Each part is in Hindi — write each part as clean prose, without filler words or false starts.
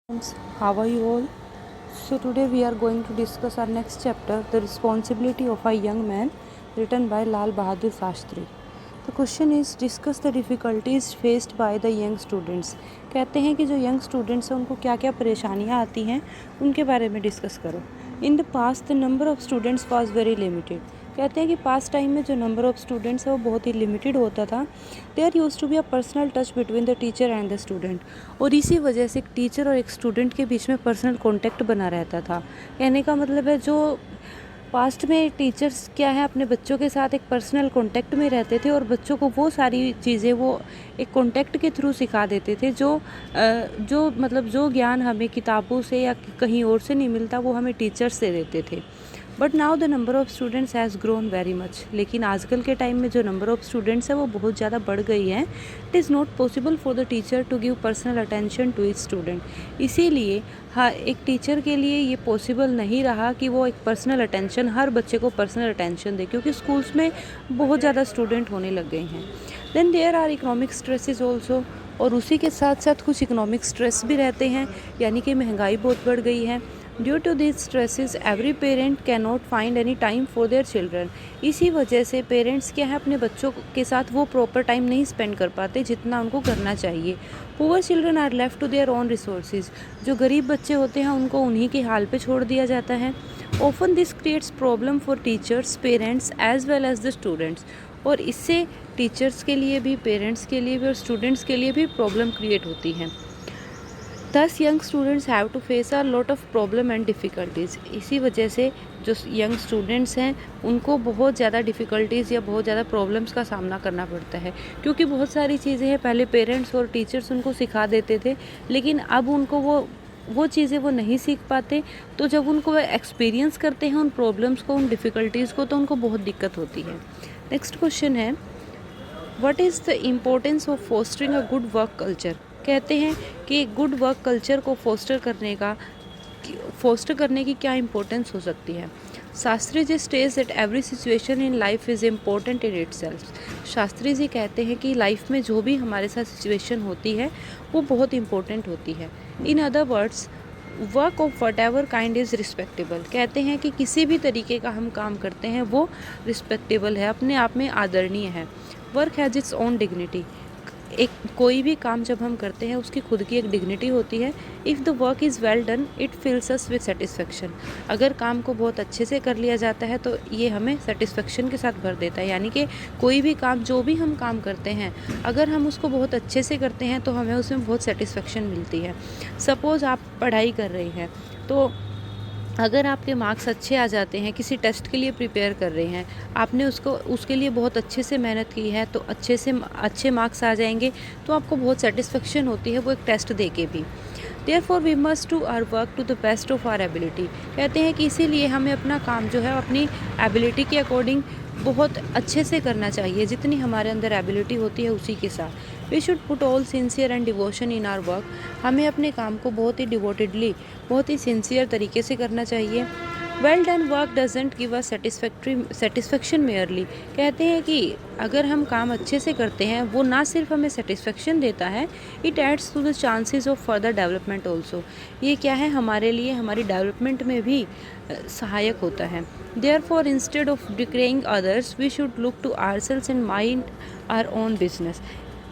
Friends, how are you all? So today we are going to discuss our next chapter, The Responsibility of a Young Man, written by Lal Bahadur Shastri. The question is discuss the difficulties faced by the young students. कहते हैं कि जो यंग स्टूडेंट्स हैं उनको क्या क्या परेशानियाँ आती हैं उनके बारे में डिस्कस करो. In the past the number of students was very limited. कहते हैं कि पास्ट टाइम में जो नंबर ऑफ स्टूडेंट्स है वो बहुत ही लिमिटेड होता था. There used to be a personal touch between the teacher and the student. और इसी वजह से एक टीचर और एक स्टूडेंट के बीच में पर्सनल कॉन्टैक्ट बना रहता था. कहने का मतलब है जो पास्ट में टीचर्स क्या है अपने बच्चों के साथ एक पर्सनल कॉन्टैक्ट में रहते थे और बच्चों को वो सारी चीज़ें वो एक कॉन्टैक्ट के थ्रू सिखा देते थे जो ज्ञान हमें किताबों से या कहीं और से नहीं मिलता वो हमें टीचर्स से देते थे. But now the number of students has grown very much. लेकिन आजकल के टाइम में जो नंबर ऑफ़ स्टूडेंट्स है वो बहुत ज़्यादा बढ़ गई है. It is not possible for the teacher to give personal attention to each student. इसीलिए हाँ एक टीचर के लिए ये पॉसिबल नहीं रहा कि वो एक पर्सनल अटेंशन हर बच्चे को पर्सनल अटेंशन दे क्योंकि स्कूल्स में बहुत ज़्यादा स्टूडेंट होने लग गए हैं. Then there are economic stresses also. और उसी के साथ साथ कुछ इकोनॉमिक स्ट्रेस भी रहते हैं यानी कि महंगाई बहुत बढ़ गई है. Due to this stresses every parent can not find any time for their children. इसी वजह से पेरेंट्स क्या है अपने बच्चों के साथ वो प्रॉपर टाइम नहीं स्पेंड कर पाते जितना उनको करना चाहिए. Poor children are left to their own resources. जो गरीब बच्चे होते हैं उनको उन्हीं के हाल पे छोड़ दिया जाता है. Often this creates problem for teachers parents as well as the students. और इससे टीचर्स के लिए भी पेरेंट्स के लिए भी और स्टूडेंट्स के लिए भी प्रॉब्लम क्रिएट होती है. Thus young students have to face a lot of problem and difficulties. इसी वजह से जो यंग स्टूडेंट्स हैं उनको बहुत ज़्यादा डिफ़िकल्टीज़ या बहुत ज़्यादा प्रॉब्लम्स का सामना करना पड़ता है क्योंकि बहुत सारी चीज़ें हैं पहले पेरेंट्स और टीचर्स उनको सिखा देते थे लेकिन अब उनको वो चीज़ें वो नहीं सीख पाते. तो जब उनको वो एक्सपीरियंस करते हैं उन प्रॉब्लम्स को उन डिफ़िकल्टीज़ को तो उनको बहुत दिक्कत होती है. नेक्स्ट क्वेश्चन है what is the importance of fostering a good work culture. कहते हैं कि गुड वर्क कल्चर को फोस्टर करने की क्या इम्पोर्टेंस हो सकती है. Shastri ji states that every situation in life is important in itself. Shastri ji कहते हैं कि लाइफ में जो भी हमारे साथ सिचुएशन होती है वो बहुत इम्पोर्टेंट होती है. In other words work of what ever kind is respectable. कहते हैं कि किसी भी तरीके का हम काम करते हैं वो रिस्पेक्टेबल है, अपने आप में आदरणीय है. Work has its own dignity. एक कोई भी काम जब हम करते हैं उसकी खुद की एक डिग्निटी होती है. If the work is well done it fills us with satisfaction. अगर काम को बहुत अच्छे से कर लिया जाता है तो ये हमें सेटिस्फेक्शन के साथ भर देता है. यानी कि कोई भी काम जो भी हम काम करते हैं अगर हम उसको बहुत अच्छे से करते हैं तो हमें उसमें बहुत सेटिस्फेक्शन मिलती है. सपोज़ आप पढ़ाई कर रहे हैं तो अगर आपके मार्क्स अच्छे आ जाते हैं किसी टेस्ट के लिए प्रिपेयर कर रहे हैं आपने उसके लिए बहुत अच्छे से मेहनत की है तो अच्छे मार्क्स आ जाएंगे तो आपको बहुत सेटिस्फेक्शन होती है वो एक टेस्ट दे के भी. Therefore we must do our work to the best of our ability. कहते हैं कि इसीलिए हमें अपना काम जो है अपनी एबिलिटी के अकॉर्डिंग बहुत अच्छे से करना चाहिए. जितनी हमारे अंदर एबिलिटी होती है उसी के साथ. We should put all sincere and devotion in our work. हमें अपने काम को बहुत ही डिवोटेडली बहुत ही सिंसियर तरीके से करना चाहिए. Well done work doesn't give a satisfaction merely. कहते हैं कि अगर हम काम अच्छे से करते हैं वो ना सिर्फ हमें सेटिस्फेक्शन देता है it adds to the chances of further development also. ये क्या है हमारे लिए हमारी डेवलपमेंट में भी सहायक होता है. Therefore instead of decrying others we should look to ourselves and mind our own business.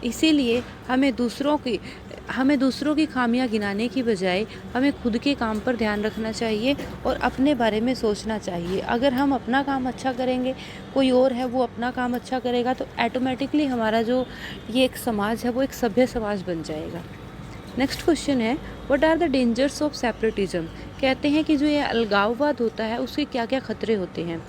इसीलिए हमें दूसरों की खामियां गिनाने की बजाय हमें खुद के काम पर ध्यान रखना चाहिए और अपने बारे में सोचना चाहिए. अगर हम अपना काम अच्छा करेंगे कोई और है वो अपना काम अच्छा करेगा तो ऑटोमेटिकली हमारा जो ये एक समाज है वो एक सभ्य समाज बन जाएगा. नेक्स्ट क्वेश्चन है what are the dangers of separatism. कहते हैं कि जो ये अलगाववाद होता है उसके क्या क्या खतरे होते हैं.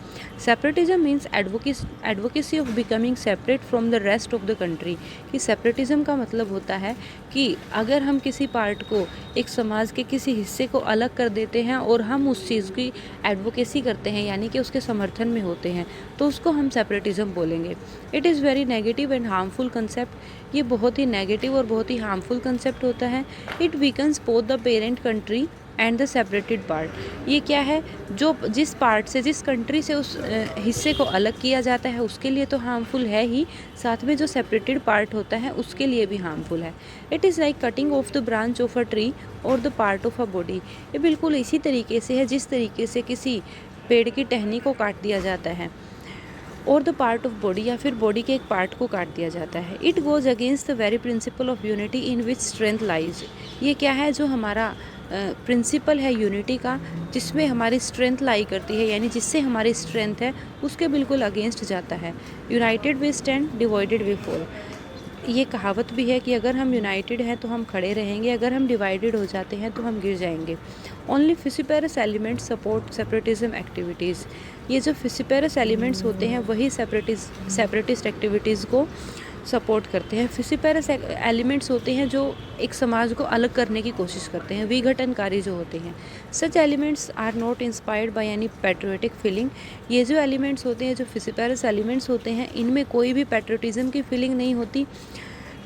Separatism means advocacy of becoming separate from the rest of the country. कि सेपरेटिज्म का मतलब होता है कि अगर हम किसी पार्ट को एक समाज के किसी हिस्से को अलग कर देते हैं और हम उस चीज़ की एडवोकेसी करते हैं यानी कि उसके समर्थन में होते हैं तो उसको हम सेपरेटिज्म बोलेंगे. It is very negative and harmful concept. ये बहुत ही नेगेटिव और बहुत ही हार्मफुल कंसेप्ट होता है. It weakens both the parent country and the separated part. ये क्या है, जो जिस पार्ट से, जिस कंट्री से उस हिस्से को अलग किया जाता है उसके लिए तो हार्मफुल है ही, साथ में जो सेपरेटेड पार्ट होता है उसके लिए भी हार्मफुल है। It is like cutting of the branch of a tree और the part of a body. ये बिल्कुल इसी तरीके से है जिस तरीके से किसी पेड़ की टहनी को काट दिया जाता है, और द पार्ट ऑफ बॉडी, या फिर बॉडी के एक पार्ट को काट दिया जाता है। It goes against the very principle of unity in which strength lies. ये क्या है, जो हमारा प्रिंसिपल है यूनिटी का, जिसमें हमारी स्ट्रेंथ लाई करती है, यानी जिससे हमारी स्ट्रेंथ है उसके बिल्कुल अगेंस्ट जाता है। United we stand, divided we fall. ये कहावत भी है कि अगर हम यूनाइटेड हैं तो हम खड़े रहेंगे, अगर हम डिवाइडेड हो जाते हैं तो हम गिर जाएंगे। Only fissiparous elements support separatism activities. ये जो फिसिपेरस एलिमेंट्स होते हैं वही सेपरेटिस्ट एक्टिविटीज़ को सपोर्ट करते हैं। फिसिपेरस एलिमेंट्स होते हैं जो एक समाज को अलग करने की कोशिश करते हैं, विघटनकारी जो होते हैं। Such elements are not inspired by any patriotic feeling. ये जो एलिमेंट्स होते हैं, जो फिसिपेरस एलिमेंट्स होते हैं, इनमें कोई भी पैट्रियोटिज्म की फीलिंग नहीं होती।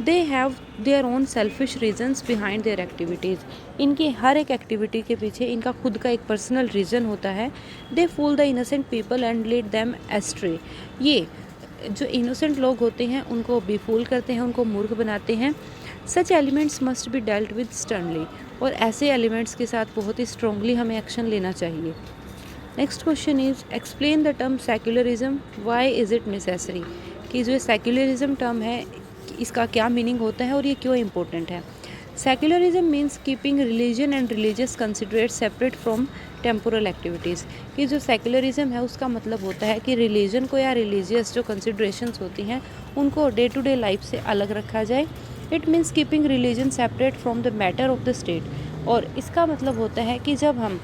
They have their own selfish regions behind there activities. इनकी हर एक एक्टिविटी के पीछे इनका खुद का एक पर्सनल रीज़न होता है। They fool the innocent people and lead them astray. ये जो इनोसेंट लोग होते हैं उनको बेफूल करते हैं, उनको मूर्ख बनाते हैं। Such elements must be dealt with sternly. और ऐसे एलिमेंट्स के साथ बहुत ही स्ट्रांगली हमें एक्शन लेना चाहिए। Next question is explain the term secularism, why is it necessary. कि जो सेक्युलरिज्म टर्म है इसका क्या मीनिंग होता है और ये क्यों इम्पोर्टेंट है। Secularism means keeping religion and religious considerate separate from temporal activities. कि जो सेक्युलरिज्म है उसका मतलब होता है कि रिलीजन को या रिलीजियस जो कंसिडरेशंस होती हैं उनको डे टू डे लाइफ से अलग रखा जाए। It means keeping religion separate from the matter of the state. और इसका मतलब होता है कि जब हम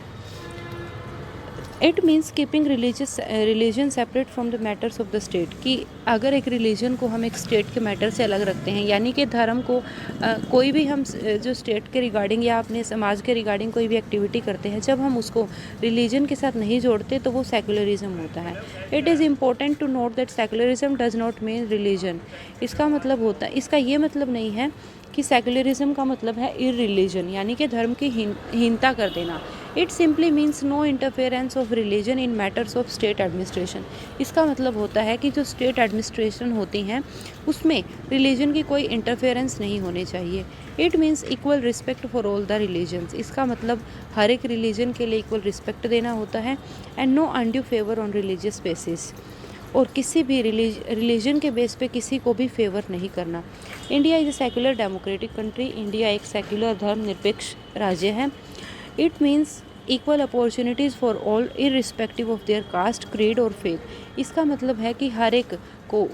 it means keeping religion separate from the matters of the state. कि अगर एक रिलीजन को हम एक स्टेट के मैटर से अलग रखते हैं, यानी कि धर्म को कोई भी हम जो स्टेट के रिगार्डिंग या अपने समाज के रिगार्डिंग कोई भी एक्टिविटी करते हैं, जब हम उसको रिलीजन के साथ नहीं जोड़ते तो वो सेक्युलरिज्म होता है। It is important to note that secularism does not mean religion. इसका मतलब होता है, इसका ये मतलब नहीं है कि सेक्युलरिज्म का मतलब है इररिलीजन, यानी कि धर्म की हीनता कर देना। It simply means no interference of religion in matters of state administration. इसका मतलब होता है कि जो स्टेट एडमिनिस्ट्रेशन होती हैं उसमें रिलीजन की कोई इंटरफेरेंस नहीं होनी चाहिए। It means equal respect for all the religions. इसका मतलब हर एक रिलीजन के लिए इक्वल रिस्पेक्ट देना होता है। And no undue favour on religious basis. और किसी भी रिलीजन के बेस पे किसी को भी फेवर नहीं करना। India is a secular democratic country. India एक सेक्युलर धर्मनिरपेक्ष राज्य है। It means equal opportunities for all irrespective of their caste, creed और फेथ। इसका मतलब है कि हर एक को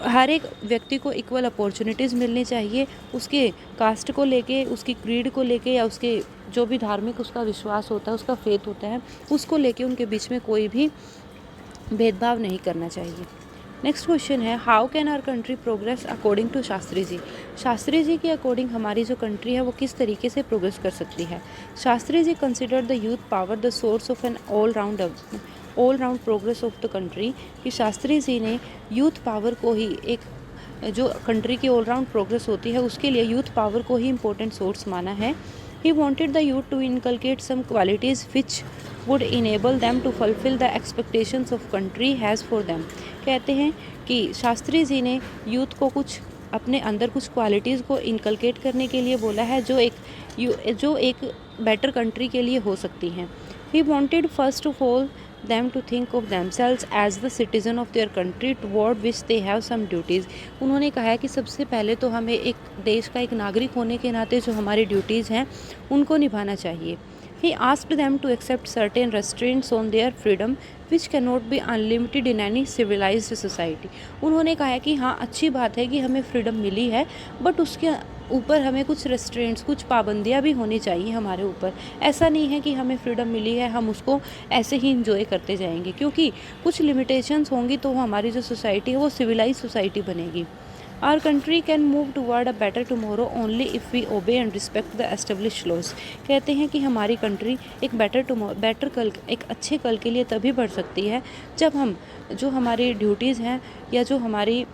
हर एक व्यक्ति को इक्वल अपॉर्चुनिटीज़ मिलनी चाहिए, उसके कास्ट को लेके, उसकी क्रीड को लेके, या उसके जो भी धार्मिक उसका विश्वास होता है, उसका फेथ होता है, उसको लेके उनके बीच में कोई भी भेदभाव नहीं करना चाहिए। नेक्स्ट क्वेश्चन है how can our country progress according to Shastri ji. Shastri ji के अकॉर्डिंग हमारी जो कंट्री है वो किस तरीके से प्रोग्रेस कर सकती है। Shastri ji consider the youth power the source of an all round progress of the country. कि शास्त्री जी ने यूथ पावर को ही एक जो कंट्री की ऑल राउंड प्रोग्रेस होती है उसके लिए यूथ पावर को ही इम्पोर्टेंट सोर्स माना है। He wanted the youth to inculcate some qualities which would enable them to fulfill the expectations of country has for them। कहते हैं कि शास्त्री जी ने यूथ को कुछ अपने अंदर कुछ क्वालिटीज़ को इनकलकेट करने के लिए बोला है जो एक बेटर कंट्री के लिए हो सकती हैं। He wanted first of all them to think of themselves as the citizen of their country toward which they have some duties। उन्होंने कहा है कि सबसे पहले तो हमें एक देश का एक नागरिक होने के नाते जो हमारी ड्यूटीज़ हैं उनको निभाना चाहिए। He asked them to accept certain restraints on their freedom which cannot be unlimited in any civilized society। उन्होंने कहा है कि हाँ अच्छी बात है कि हमें फ्रीडम मिली है, बट उसके ऊपर हमें कुछ रेस्ट्रेंट्स, कुछ पाबंदियाँ भी होनी चाहिए हमारे ऊपर। ऐसा नहीं है कि हमें फ्रीडम मिली है हम उसको ऐसे ही इंजॉय करते जाएंगे, क्योंकि कुछ लिमिटेशंस होंगी तो हमारी जो सोसाइटी है वो सिविलाइज सोसाइटी बनेगी। Our country can move toward a better tomorrow only if we obey and respect the establish laws. कहते हैं कि हमारी कंट्री एक बेटर कल, एक अच्छे कल के लिए तभी बढ़ सकती है जब हम जो हमारी ड्यूटीज़ हैं या जो हमारी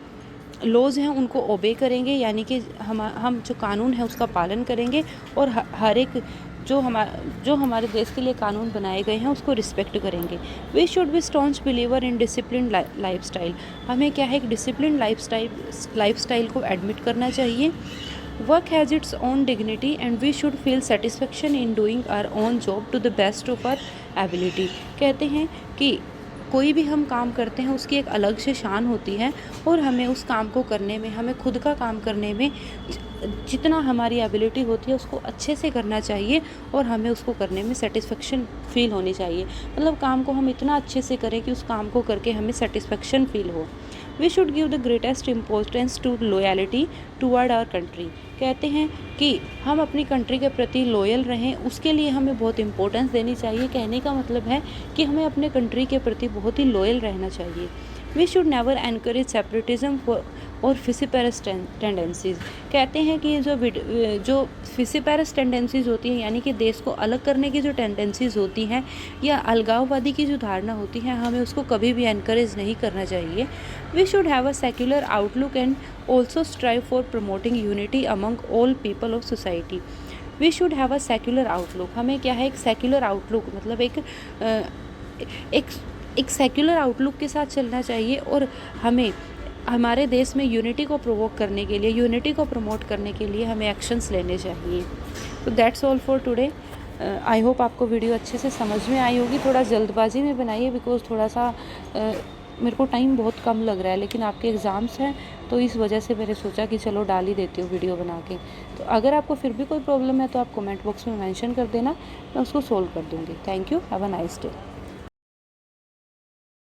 लॉज हैं उनको ओबे करेंगे, यानी कि हम जो कानून है उसका पालन करेंगे और हर एक जो हमारे देश के लिए कानून बनाए गए हैं उसको रिस्पेक्ट करेंगे। We should be staunch believer in discipline lifestyle. हमें क्या है, एक डिसिप्लिन लाइफस्टाइल को एडमिट करना चाहिए। Work has its own dignity and we should feel satisfaction in doing our own job to the best of our ability. कहते हैं कि कोई भी हम काम करते हैं उसकी एक अलग से शान होती है और हमें उस काम को करने में, हमें खुद का काम करने में जितना हमारी एबिलिटी होती है उसको अच्छे से करना चाहिए और हमें उसको करने में सेटिस्फेक्शन फील होनी चाहिए। मतलब काम को हम इतना अच्छे से करें कि उस काम को करके हमें सेटिस्फेक्शन फील हो। We should give the greatest importance to loyalty toward our country. कहते हैं कि हम अपनी कंट्री के प्रति लॉयल रहें, उसके लिए हमें बहुत इंपॉर्टेंस देनी चाहिए। कहने का मतलब है कि हमें अपने कंट्री के प्रति बहुत ही लॉयल रहना चाहिए। We should never encourage separatism और फिसिपेरस टेंडेंसीज़। कहते हैं कि जो फिसिपेरस टेंडेंसीज़ होती हैं, यानी कि देश को अलग करने की जो टेंडेंसीज़ होती हैं या अलगाववादी की जो धारणा होती है, हमें उसको कभी भी एनकरेज नहीं करना चाहिए। We should have a secular outlook and also strive for promoting unity among all people of society. We should have a secular outlook. हमें क्या है, एक सेक्युलर आउटलुक मतलब एक सेक्युलर आउटलुक के साथ चलना चाहिए और हमें हमारे देश में यूनिटी को प्रोवोक करने के लिए, यूनिटी को प्रमोट करने के लिए हमें एक्शंस लेने चाहिए। तो that's all for today. I hope आपको वीडियो अच्छे से समझ में आई होगी। थोड़ा जल्दबाजी में बनाई है बिकॉज़ थोड़ा सा मेरे को टाइम बहुत कम लग रहा है, लेकिन आपके एग्ज़ाम्स हैं तो इस वजह से मैंने सोचा कि चलो डाल ही देती हूँ वीडियो बना के। तो अगर आपको फिर भी कोई प्रॉब्लम है तो आप कमेंट बॉक्स में मेंशन कर देना, मैं उसको सोल्व कर दूँगी। Thank you, have a nice day.